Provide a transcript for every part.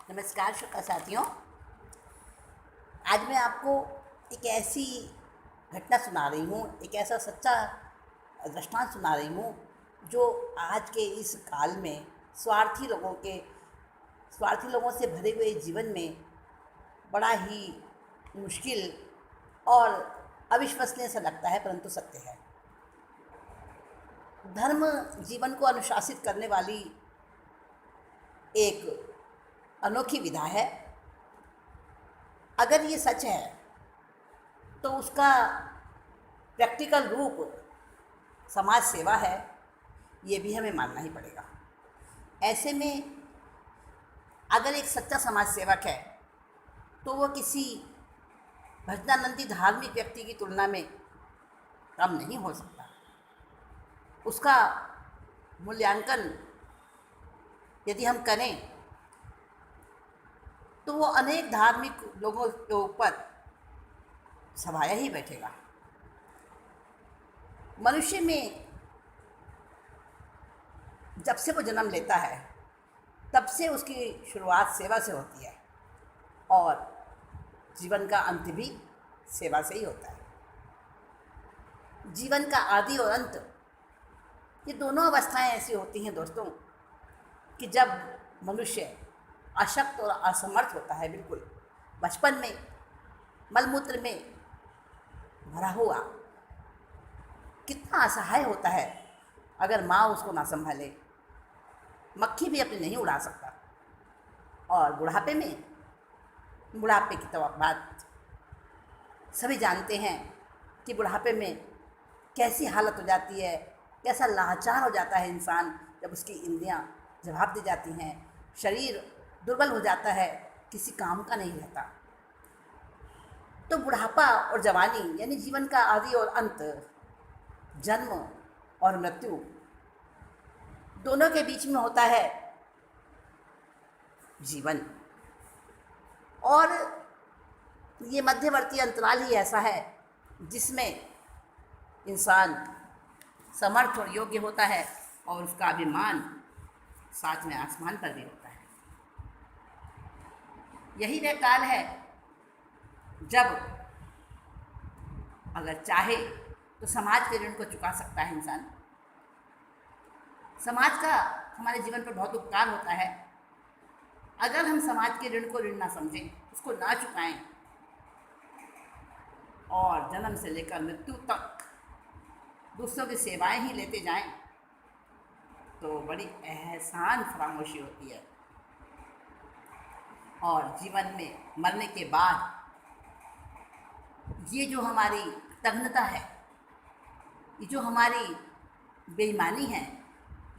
नमस्कार शुक्र साथियों। आज मैं आपको एक ऐसी घटना सुना रही हूँ, एक ऐसा सच्चा दृष्टांत सुना रही हूँ जो आज के इस काल में स्वार्थी लोगों से भरे हुए जीवन में बड़ा ही मुश्किल और अविश्वसनीय सा लगता है, परंतु सत्य है। धर्म जीवन को अनुशासित करने वाली एक अनोखी विधा है। अगर ये सच है तो उसका प्रैक्टिकल रूप समाज सेवा है, ये भी हमें मानना ही पड़ेगा। ऐसे में अगर एक सच्चा समाज सेवक है तो वो किसी भजनानंदी धार्मिक व्यक्ति की तुलना में कम नहीं हो सकता। उसका मूल्यांकन यदि हम करें तो वो अनेक धार्मिक लोगों के ऊपर छाया ही बैठेगा। मनुष्य में जब से वो जन्म लेता है तब से उसकी शुरुआत सेवा से होती है और जीवन का अंत भी सेवा से ही होता है। जीवन का आदि और अंत, ये दोनों अवस्थाएं ऐसी होती हैं दोस्तों कि जब मनुष्य अशक्त और असमर्थ होता है, बिल्कुल बचपन में मलमूत्र में भरा हुआ, कितना असहाय होता है अगर माँ उसको ना संभाले। मक्खी भी अपनी नहीं उड़ा सकता। और बुढ़ापे की तो बात सभी जानते हैं कि बुढ़ापे में कैसी हालत हो जाती है, कैसा लाचार हो जाता है इंसान जब उसकी इंद्रियां जवाब दे जाती हैं, शरीर दुर्बल हो जाता है, किसी काम का नहीं रहता। तो बुढ़ापा और जवानी यानी जीवन का आदि और अंत, जन्म और मृत्यु, दोनों के बीच में होता है जीवन। और ये मध्यवर्ती अंतराल ही ऐसा है जिसमें इंसान समर्थ और योग्य होता है और उसका अभिमान साथ में आसमान पर भी होता है। यही वह काल है जब अगर चाहे तो समाज के ऋण को चुका सकता है इंसान। समाज का हमारे जीवन पर बहुत उपकार होता है। अगर हम समाज के ऋण को ऋण ना समझें, उसको ना चुकाएं और जन्म से लेकर मृत्यु तक दूसरों की सेवाएं ही लेते जाएं, तो बड़ी एहसान फरामोशी होती है। और जीवन में मरने के बाद ये जो हमारी तग्नता है, ये जो हमारी बेईमानी है,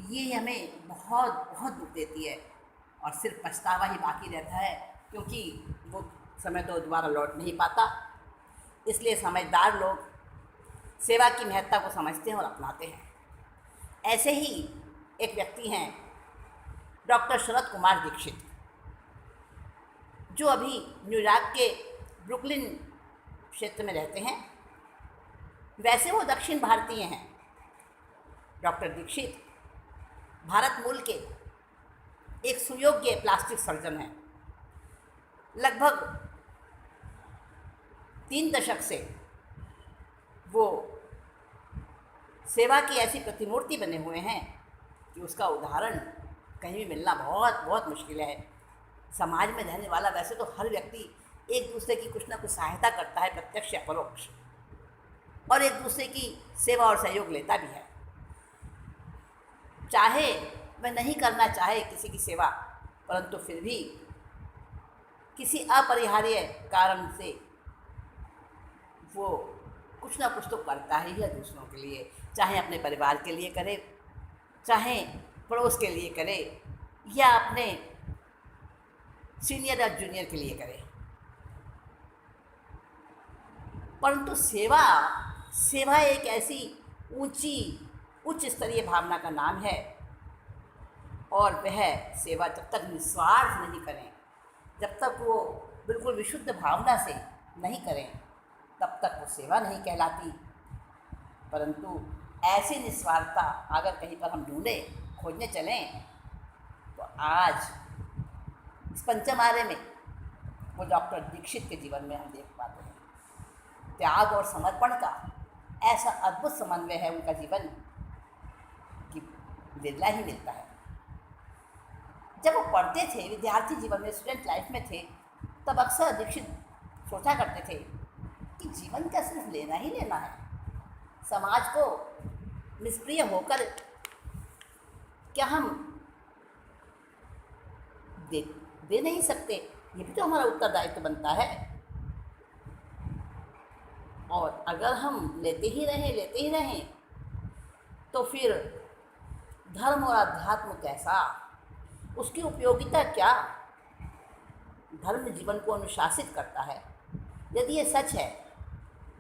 ये हमें बहुत बहुत दुख देती है और सिर्फ पछतावा ही बाकी रहता है, क्योंकि वो समय तो दोबारा लौट नहीं पाता। इसलिए समझदार लोग सेवा की महत्ता को समझते हैं और अपनाते हैं। ऐसे ही एक व्यक्ति हैं डॉक्टर शरद कुमार दीक्षित, जो अभी न्यूयॉर्क के ब्रुकलिन क्षेत्र में रहते हैं। वैसे वो दक्षिण भारतीय हैं। डॉक्टर दीक्षित भारत मूल के एक सुयोग्य प्लास्टिक सर्जन हैं। लगभग 3 दशक से वो सेवा की ऐसी प्रतिमूर्ति बने हुए हैं कि उसका उदाहरण कहीं भी मिलना बहुत बहुत मुश्किल है। समाज में रहने वाला वैसे तो हर व्यक्ति एक दूसरे की कुछ ना कुछ सहायता करता है, प्रत्यक्ष या परोक्ष, और एक दूसरे की सेवा और सहयोग लेता भी है। चाहे वह नहीं करना चाहे किसी की सेवा, परंतु फिर भी किसी अपरिहार्य कारण से वो कुछ ना कुछ तो करता ही है दूसरों के लिए, चाहे अपने परिवार के लिए करे, चाहे पड़ोस के लिए करे, या अपने सीनियर या जूनियर के लिए करे। परंतु सेवा एक ऐसी उच्च स्तरीय भावना का नाम है, और वह सेवा जब तक निस्वार्थ नहीं करें, जब तक वो बिल्कुल विशुद्ध भावना से नहीं करें, तब तक वो सेवा नहीं कहलाती। परंतु ऐसी निस्वार्थता अगर कहीं पर हम ढूंढें, खोजने चलें, तो आज इस पंचम आर्य में वो डॉक्टर दीक्षित के जीवन में हम देख पाते हैं। त्याग और समर्पण का ऐसा अद्भुत समन्वय है उनका जीवन कि बिरला ही मिलता है। जब वो पढ़ते थे, विद्यार्थी जीवन में, स्टूडेंट लाइफ में थे, तब अक्सर दीक्षित सोचा करते थे कि जीवन का सिर्फ लेना ही लेना है, समाज को निष्क्रिय होकर क्या हम दे नहीं सकते? ये भी तो हमारा उत्तरदायित्व बनता है। और अगर हम लेते ही रहें तो फिर धर्म और अध्यात्म कैसा, उसकी उपयोगिता क्या? धर्म जीवन को अनुशासित करता है। यदि ये सच है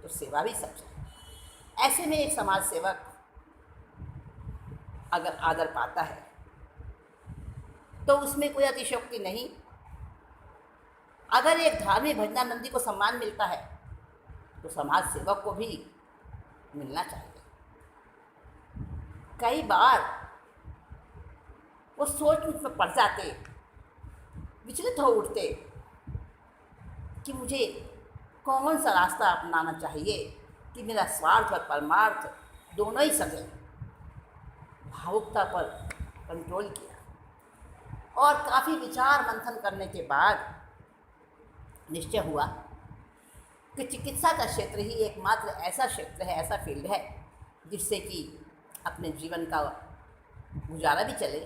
तो सेवा भी सच है। ऐसे में एक समाज सेवक अगर आदर पाता है तो उसमें कोई अतिशयोक्ति नहीं। अगर एक धार्मिक भजनानंदी को सम्मान मिलता है तो समाज सेवक को भी मिलना चाहिए। कई बार वो सोच में पड़ जाते, विचलित हो उठते कि मुझे कौन सा रास्ता अपनाना चाहिए कि मेरा स्वार्थ और परमार्थ दोनों ही सके। भावुकता पर कंट्रोल किया और काफ़ी विचार मंथन करने के बाद निश्चय हुआ कि चिकित्सा का क्षेत्र ही एकमात्र ऐसा क्षेत्र है, ऐसा फील्ड है जिससे कि अपने जीवन का गुजारा भी चले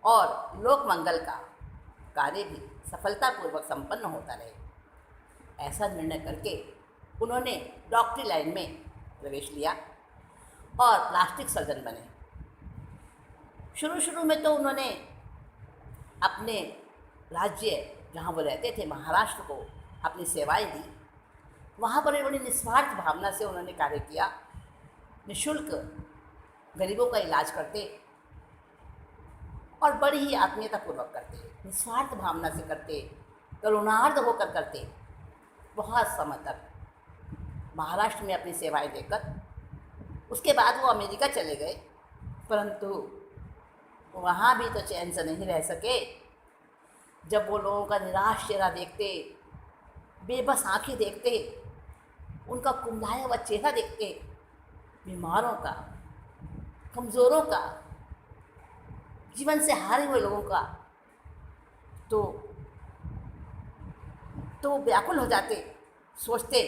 और लोक मंगल का कार्य भी सफलतापूर्वक संपन्न होता रहे। ऐसा निर्णय करके उन्होंने डॉक्टरी लाइन में प्रवेश लिया और प्लास्टिक सर्जन बने। शुरू में तो उन्होंने अपने राज्य जहाँ वो रहते थे, महाराष्ट्र को, अपनी सेवाएं दी। वहाँ पर बड़ी निस्वार्थ भावना से उन्होंने कार्य किया। निःशुल्क गरीबों का इलाज करते और बड़ी ही आत्मीयतापूर्वक करते, निस्वार्थ भावना से करते, करुणार्ध होकर करते। बहुत समय तक महाराष्ट्र में अपनी सेवाएं देकर उसके बाद वो अमेरिका चले गए, परंतु वहाँ भी तो चैन से नहीं रह सके। जब वो लोगों का निराश चेहरा देखते, बेबस आंखें देखते, उनका कुंभलाया हुआ चेहरा देखते, बीमारों का, कमज़ोरों का, जीवन से हारे हुए लोगों का, तो व्याकुल हो जाते। सोचते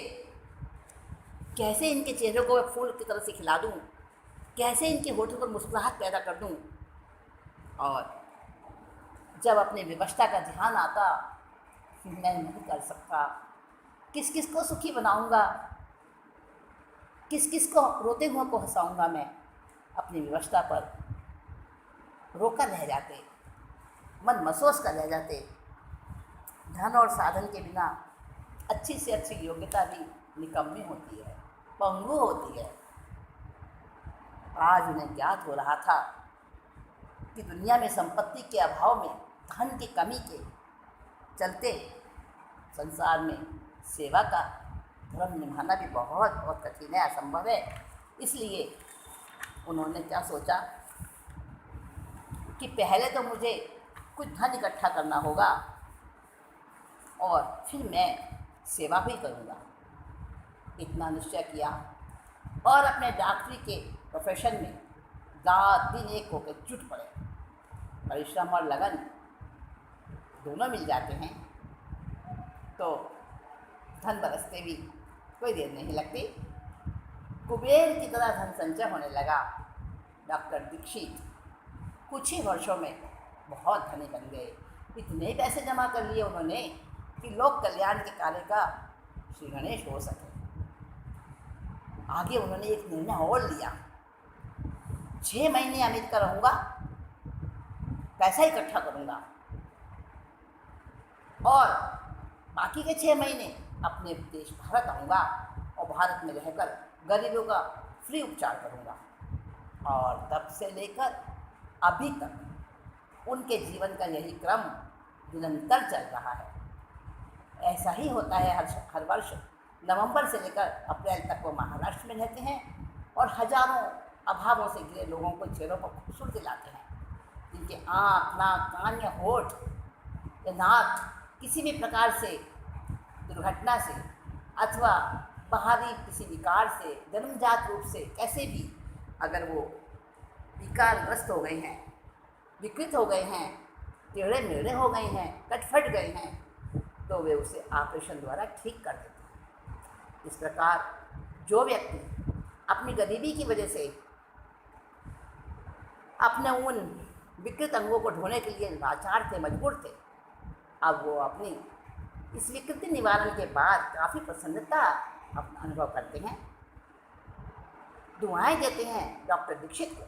कैसे इनके चेहरों को फूल की तरह से खिला दूँ, कैसे इनके होठों पर मुस्कुराहट पैदा कर दूँ। और जब अपने विवशता का ध्यान आता, मैं नहीं कर सकता, किस किस को सुखी बनाऊंगा, किस किस को रोते हुए को हंसाऊंगा, मैं अपनी विवशता पर रोकर रह जाते, मन मसोस कर रह जाते। धन और साधन के बिना अच्छी से अच्छी योग्यता भी निकम्मी होती है, पंगु होती है। आज उन्हें ज्ञात हो रहा था कि दुनिया में संपत्ति के अभाव में, धन की कमी के चलते संसार में सेवा का धर्म निभाना भी बहुत बहुत कठिन है, असंभव है। इसलिए उन्होंने क्या सोचा कि पहले तो मुझे कुछ धन इकट्ठा करना होगा और फिर मैं सेवा भी करूँगा। इतना निश्चय किया और अपने डॉक्टरी के प्रोफेशन में रात दिन एक होकर जुट पड़े। परिश्रम और लगन दोनों मिल जाते हैं तो धन बरसते भी कोई देर नहीं लगती। कुबेर की तरह धन संचय होने लगा। डॉक्टर दीक्षित कुछ ही वर्षों में बहुत धनी बन गए। इतने पैसे जमा कर लिए उन्होंने कि लोक कल्याण के कार्य का श्री गणेश हो सके। आगे उन्होंने एक निर्णय और लिया, 6 महीने अमेरिका रहूँगा, पैसा इकट्ठा करूँगा और बाकी के 6 महीने अपने देश भारत आऊँगा और भारत में रहकर गरीबों का फ्री उपचार करूँगा। और तब से लेकर अभी तक उनके जीवन का यही क्रम निरंतर चल रहा है। ऐसा ही होता है हर वर्ष नवंबर से लेकर अप्रैल तक वो महाराष्ट्र में रहते हैं और हजारों अभावों से घिरे लोगों को चेहरों पर खूबसूरती लाते हैं, जिनके आँख, नाक, कान या होठ नाथ किसी भी प्रकार से दुर्घटना से अथवा बाहरी किसी विकार से जन्मजात रूप से कैसे भी अगर वो विकारग्रस्त हो गए हैं, विकृत हो गए हैं, टेढ़े मेढ़े हो गए हैं, कटफट गए हैं, तो वे उसे ऑपरेशन द्वारा ठीक कर देते हैं। इस प्रकार जो व्यक्ति अपनी गरीबी की वजह से अपने उन विकृत अंगों को ढोने के लिए लाचार थे, मजबूर थे, अब वो अपनी इस विकृति निवारण के बाद काफ़ी प्रसन्नता अपना अनुभव करते हैं। दुआएं देते हैं डॉक्टर दीक्षित को।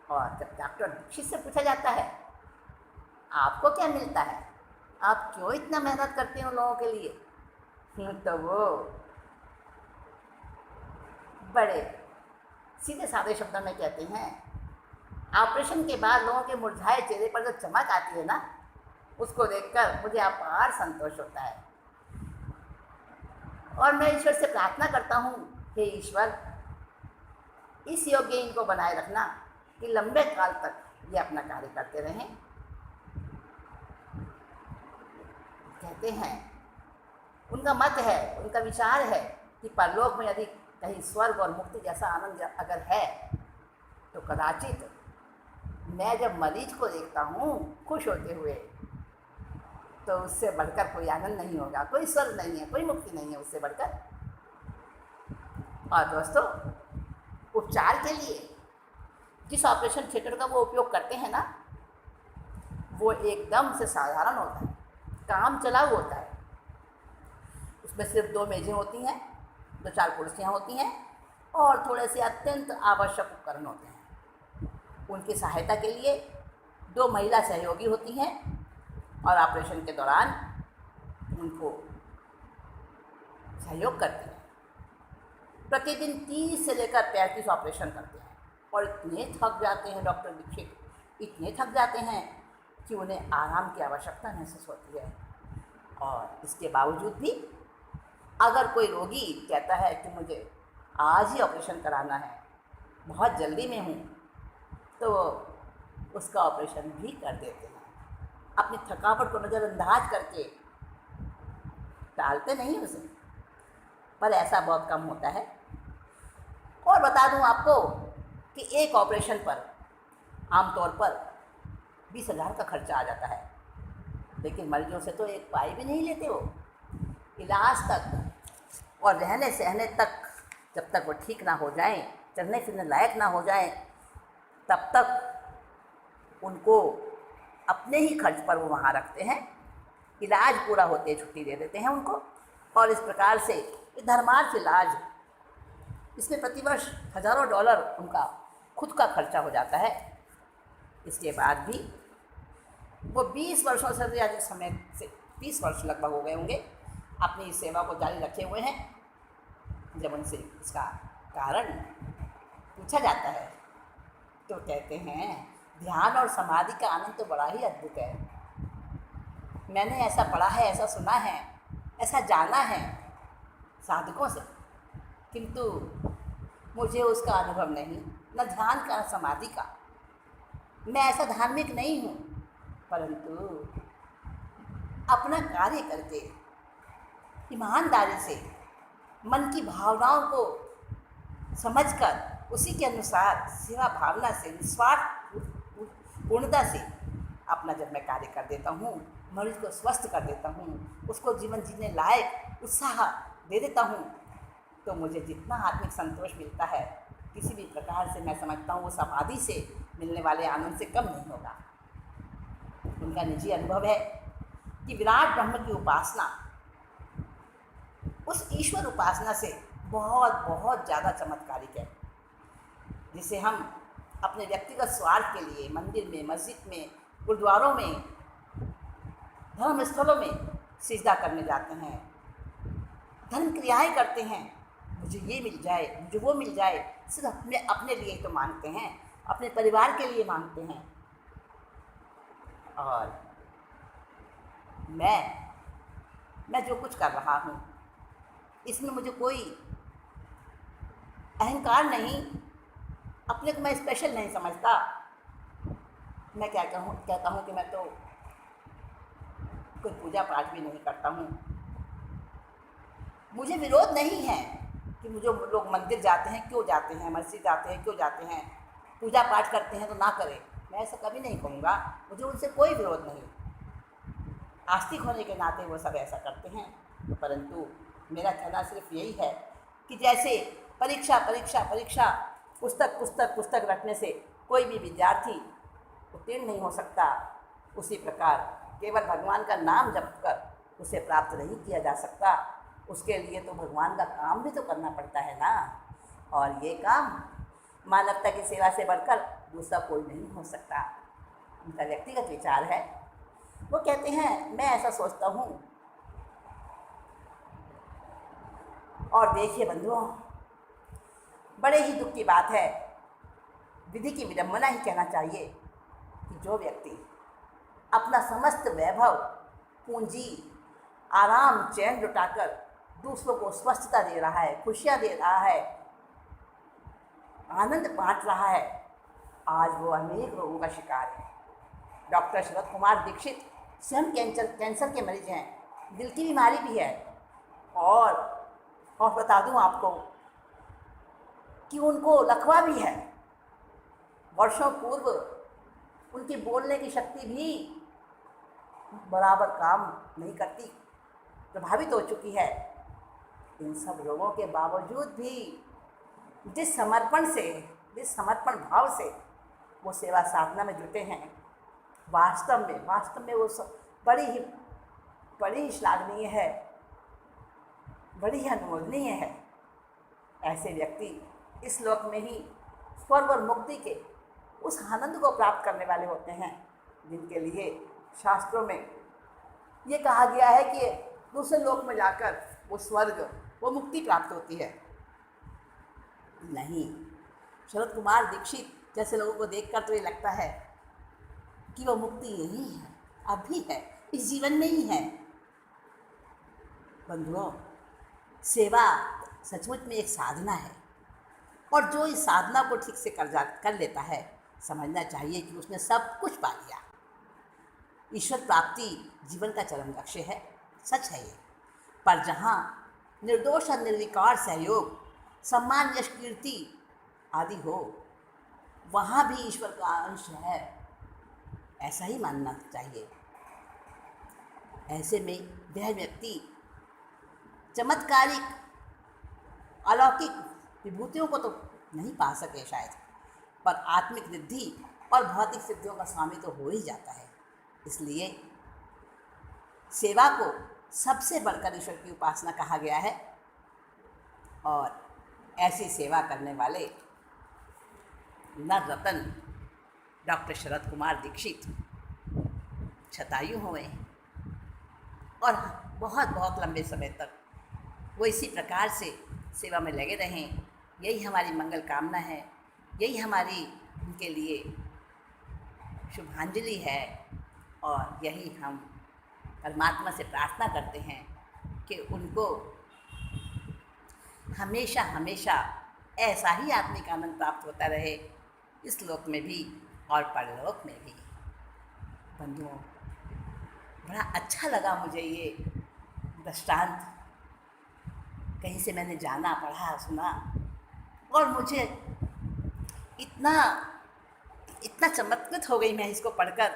और जब डॉक्टर दीक्षित से पूछा जाता है आपको क्या मिलता है, आप क्यों इतना मेहनत करते हैं उन लोगों के लिए, तो वो बड़े सीधे साधे शब्दों में कहते हैं ऑपरेशन के बाद लोगों के मुरझाए चेहरे पर जो चमक आती है ना, उसको देखकर मुझे अपार संतोष होता है। और मैं ईश्वर से प्रार्थना करता हूँ, हे ईश्वर, इस योग्य इनको बनाए रखना कि लंबे काल तक ये अपना कार्य करते रहें। कहते हैं उनका मत है, उनका विचार है कि परलोक में यदि कहीं स्वर्ग और मुक्ति जैसा आनंद अगर है तो कदाचित मैं जब मरीज को देखता हूँ खुश होते हुए, तो उससे बढ़कर कोई आनंद नहीं होगा, कोई स्वर्ग नहीं है, कोई मुक्ति नहीं है उससे बढ़कर। और दोस्तों, उपचार के लिए जिस ऑपरेशन थिएटर का वो उपयोग करते हैं ना, वो एकदम से साधारण होता है, काम चलाऊ होता है। उसमें सिर्फ 2 मेज़ें होती हैं, 2-4 कुर्सियाँ होती हैं और थोड़े से अत्यंत आवश्यक उपकरण होते हैं। उनकी सहायता के लिए 2 महिला सहयोगी होती हैं और ऑपरेशन के दौरान उनको सहयोग करती हैं। प्रतिदिन 30 से लेकर 35 ऑपरेशन करते हैं और इतने थक जाते हैं डॉक्टर दीक्षित, इतने थक जाते हैं कि उन्हें आराम की आवश्यकता महसूस होती है। और इसके बावजूद भी अगर कोई रोगी कहता है कि मुझे आज ही ऑपरेशन कराना है, बहुत जल्दी में हूँ, तो उसका ऑपरेशन भी कर देते हैं। अपनी थकावट को नज़रअंदाज करके टालते नहीं उसे, पर ऐसा बहुत कम होता है। और बता दूं आपको कि एक ऑपरेशन पर आमतौर पर 20,000 का खर्चा आ जाता है, लेकिन मरीजों से तो एक पाई भी नहीं लेते वो। इलाज तक और रहने सहने तक, जब तक वो ठीक ना हो जाएं, चलने फिरने लायक ना हो जाएं, तब तक उनको अपने ही खर्च पर वो वहाँ रखते हैं। इलाज पूरा होते छुट्टी दे देते हैं उनको। और इस प्रकार से ये धर्मार्थ इलाज, इसमें प्रतिवर्ष हज़ारों डॉलर उनका खुद का खर्चा हो जाता है। इसके बाद भी वो 20 वर्षों से भी अधिक समय से 30 वर्ष लगभग हो गए होंगे अपनी इस सेवा को जारी रखे हुए हैं। जब उनसे इसका कारण पूछा जाता है तो कहते हैं ध्यान और समाधि का आनंद तो बड़ा ही अद्भुत है। मैंने ऐसा पढ़ा है, ऐसा सुना है, ऐसा जाना है साधकों से, किंतु मुझे उसका अनुभव नहीं, न ध्यान का न समाधि का। मैं ऐसा धार्मिक नहीं हूँ, परंतु अपना कार्य करके ईमानदारी से मन की भावनाओं को समझकर उसी के अनुसार सेवा भावना से निस्वार्थ पूर्णता से अपना जब मैं कार्य कर देता हूँ, मरीज को स्वस्थ कर देता हूँ, उसको जीवन जीने लायक उत्साह दे देता हूँ, तो मुझे जितना आत्मिक संतोष मिलता है किसी भी प्रकार से मैं समझता हूँ वो समाधि से मिलने वाले आनंद से कम नहीं होगा। उनका निजी अनुभव है कि विराट ब्रह्म की उपासना उस ईश्वर उपासना से बहुत बहुत ज़्यादा चमत्कारिक है, जिसे हम अपने व्यक्तिगत स्वार्थ के लिए मंदिर में, मस्जिद में, गुरुद्वारों में, धर्म स्थलों में सिजदा करने जाते हैं, धर्म क्रियाएँ करते हैं, मुझे ये मिल जाए, मुझे वो मिल जाए, सिर्फ अपने लिए तो मांगते हैं, अपने परिवार के लिए मांगते हैं। और मैं जो कुछ कर रहा हूँ इसमें मुझे कोई अहंकार नहीं, अपने को मैं स्पेशल नहीं समझता। मैं क्या कहूँ कि मैं तो कोई पूजा पाठ भी नहीं करता हूँ। मुझे विरोध नहीं है कि मुझे लोग मंदिर जाते हैं क्यों जाते हैं, मस्जिद जाते हैं क्यों जाते हैं, पूजा पाठ करते हैं तो ना करें, मैं ऐसा कभी नहीं कहूँगा। मुझे उनसे कोई विरोध नहीं, आस्तिक होने के नाते वो सब ऐसा करते हैं। परंतु मेरा कहना सिर्फ यही है कि जैसे परीक्षा परीक्षा परीक्षा पुस्तक पुस्तक पुस्तक रखने से कोई भी विद्यार्थी उत्तीर्ण नहीं हो सकता, उसी प्रकार केवल भगवान का नाम जप कर उसे प्राप्त नहीं किया जा सकता। उसके लिए तो भगवान का काम भी तो करना पड़ता है ना, और ये काम मानवता की सेवा से बढ़कर दूसरा कोई नहीं हो सकता। उनका व्यक्तिगत विचार है। वो कहते हैं मैं ऐसा सोचता हूँ। और देखिए बंधुओं, बड़े ही दुख की बात है, विधि की विडंबना ही कहना चाहिए कि जो व्यक्ति अपना समस्त वैभव, पूंजी, आराम, चैन लुटाकर दूसरों को स्वस्थता दे रहा है, खुशियाँ दे रहा है, आनंद बांट रहा है, आज वो अनेक रोगों का शिकार है। डॉक्टर शरद कुमार दीक्षित स्वयं कैंसर के मरीज हैं, दिल की बीमारी भी है। और बता दूं आपको कि उनको लकवा भी है। वर्षों पूर्व उनकी बोलने की शक्ति भी बराबर काम नहीं करती, प्रभावित हो चुकी है। इन सब रोगों के बावजूद भी जिस समर्पण भाव से वो सेवा साधना में जुटे हैं, वास्तव में वो बड़ी ही श्लाघनीय है, बड़ी ही अनुमोदनीय है। ऐसे व्यक्ति इस लोक में ही स्वर्ग और मुक्ति के उस आनंद को प्राप्त करने वाले होते हैं जिनके लिए शास्त्रों में ये कहा गया है कि दूसरे लोक में जाकर वो स्वर्ग, वो मुक्ति प्राप्त होती है। नहीं, शरद कुमार दीक्षित जैसे लोगों को देखकर तो ये लगता है कि वो मुक्ति यही है, अभी है, इस जीवन में ही है। बंधुओं, सेवा सचमुच में एक साधना है, और जो इस साधना को ठीक से कर लेता है, समझना चाहिए कि उसने सब कुछ पा लिया। ईश्वर प्राप्ति जीवन का चरम लक्ष्य है, सच है ये। पर जहाँ निर्दोष और निर्विकार सहयोग, सम्मान, यश, कीर्ति आदि हो, वहाँ भी ईश्वर का अंश है, ऐसा ही मानना चाहिए। ऐसे में वह व्यक्ति चमत्कारिक अलौकिक विभूतियों को तो नहीं पा सके शायद, पर आत्मिक रिद्धि और भौतिक सिद्धियों का स्वामी तो हो ही जाता है। इसलिए सेवा को सबसे बढ़कर ईश्वर की उपासना कहा गया है, और ऐसी सेवा करने वाले नर रतन डॉक्टर शरद कुमार दीक्षित शतायु हुए, और बहुत बहुत लंबे समय तक वो इसी प्रकार से सेवा में लगे रहें। यही हमारी मंगल कामना है, यही हमारी उनके लिए शुभांजलि है, और यही हम परमात्मा से प्रार्थना करते हैं कि उनको हमेशा हमेशा ऐसा ही आत्मिक आनंद प्राप्त होता रहे, इस लोक में भी और परलोक में भी। बंधुओं, बड़ा अच्छा लगा मुझे ये दृष्टांत, कहीं से मैंने जाना, पढ़ा, सुना, और मुझे इतना चमत्कृत हो गई मैं इसको पढ़कर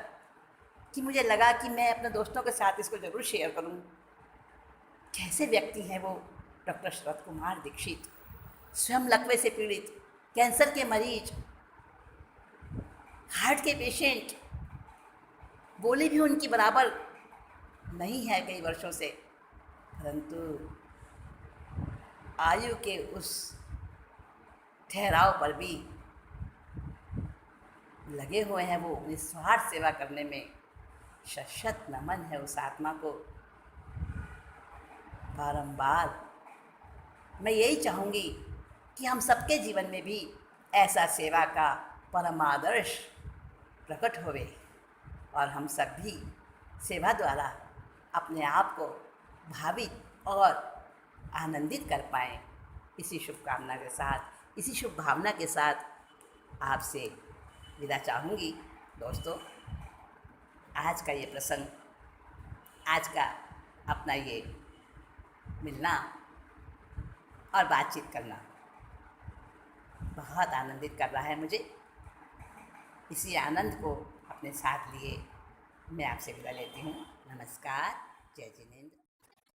कि मुझे लगा कि मैं अपने दोस्तों के साथ इसको ज़रूर शेयर करूं। कैसे व्यक्ति हैं वो डॉक्टर शरद कुमार दीक्षित, स्वयं लकवे से पीड़ित, कैंसर के मरीज, हार्ट के पेशेंट, बोली भी उनकी बराबर नहीं है कई वर्षों से, परंतु आयु के उस ठहराव पर भी लगे हुए हैं वो निस्वार्थ सेवा करने में। शत नमन है उस आत्मा को। बारंबार मैं यही चाहूँगी कि हम सबके जीवन में भी ऐसा सेवा का परमादर्श प्रकट होवे, और हम सब भी सेवा द्वारा अपने आप को भावित और आनंदित कर पाएँ। इसी शुभकामना के साथ, इसी शुभ भावना के साथ आपसे विदा चाहूँगी। दोस्तों, आज का ये प्रसंग आज का अपना ये मिलना और बातचीत करना बहुत आनंदित कर रहा है मुझे। इसी आनंद को अपने साथ लिए मैं आपसे विदा लेती हूँ। नमस्कार। जय जिनेंद्र।